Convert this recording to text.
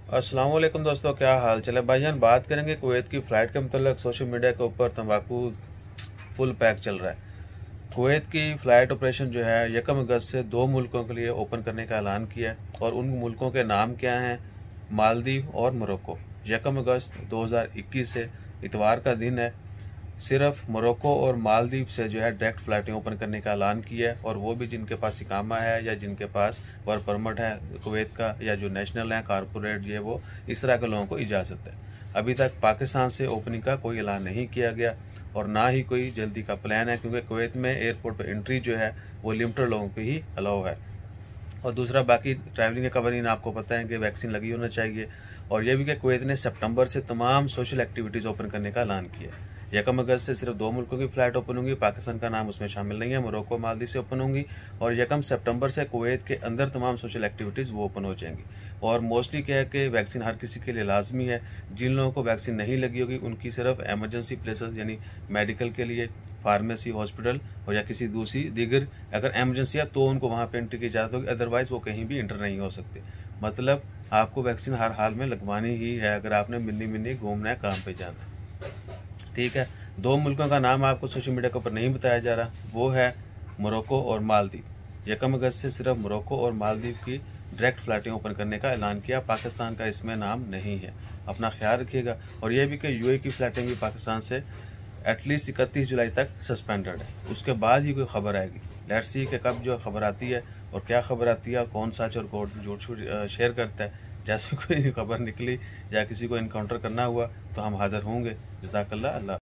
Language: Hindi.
अस्सलाम वालेकुम दोस्तों, क्या हाल चल है भाईजान। बात करेंगे कुवैत की फ़्लाइट के मतलब। सोशल मीडिया के ऊपर तंबाकू फुल पैक चल रहा है। कुवैत की फ़्लाइट ऑपरेशन जो है 1 अगस्त से 2 मुल्कों के लिए ओपन करने का ऐलान किया है, और उन मुल्कों के नाम क्या हैं? मालदीव और मोरक्को। 1 अगस्त 2021 से इतवार का दिन है। सिर्फ मोरक्को और मालदीव से जो है डायरेक्ट फ़्लाइटें ओपन करने का ऐलान किया है, और वो भी जिनके पास इकामा है या जिनके पास वर्क परमिट है कुवैत का, या जो नेशनल है कारपोरेट, ये वो इस तरह के लोगों को इजाज़त है। अभी तक पाकिस्तान से ओपनिंग का कोई ऐलान नहीं किया गया, और ना ही कोई जल्दी का प्लान है, क्योंकि कुवैत में एयरपोर्ट पर एंट्री जो है वो लिमिटेड लोगों को ही अलाउ है। और दूसरा, बाकी ट्रैवलिंग के कवरिंग आपको पता है कि वैक्सीन लगी होना चाहिए। और ये भी कि कुवैत ने सितंबर से तमाम सोशल एक्टिविटीज़ ओपन करने का ऐलान किया है। 1 अगस्त से सिर्फ 2 मुल्कों की फ़्लाइट ओपन होंगी, पाकिस्तान का नाम उसमें शामिल नहीं है। मोरक्को मालदीव से ओपन होंगी, और 1 सितंबर से कुवैत के अंदर तमाम सोशल एक्टिविटीज़ वो ओपन हो जाएंगी। और मोस्टली क्या है कि वैक्सीन हर किसी के लिए लाजमी है। जिन लोगों को वैक्सीन नहीं लगी होगी उनकी सिर्फ एमरजेंसी प्लेसेस यानी मेडिकल के लिए, फार्मेसी, हॉस्पिटल और या किसी दूसरी दीगर अगर एमरजेंसी है तो उनको वहाँ पे एंट्री की इजाज़त होगी, अदरवाइज़ वो कहीं भी इंटर नहीं हो सकते। मतलब आपको वैक्सीन हर हाल में लगवानी ही है अगर आपने मिन्नी मिन्नी घूमना है, काम पे जाना है। ठीक है। 2 मुल्कों का नाम आपको सोशल मीडिया के ऊपर नहीं बताया जा रहा, वो है मोरक्को और मालदीव। 1 अगस्त से सिर्फ मोरक्को और मालदीव की डायरेक्ट फ़्लाइटें ओपन करने का ऐलान किया। पाकिस्तान का इसमें नाम नहीं है। अपना ख्याल रखिएगा। और यह भी कि यूएई की फ़्लाइटें भी पाकिस्तान से एटलीस्ट 31 जुलाई तक सस्पेंडेड है। उसके बाद ही कोई खबर आएगी। लेट्स सी कि कब जो खबर आती है और क्या खबर आती है, कौन सच और कौन झूठ शेयर करता है। जैसे कोई खबर निकली या किसी को इनकाउंटर करना हुआ तो हम हाजिर होंगे। जज़ाकल्लाह। अल्लाह।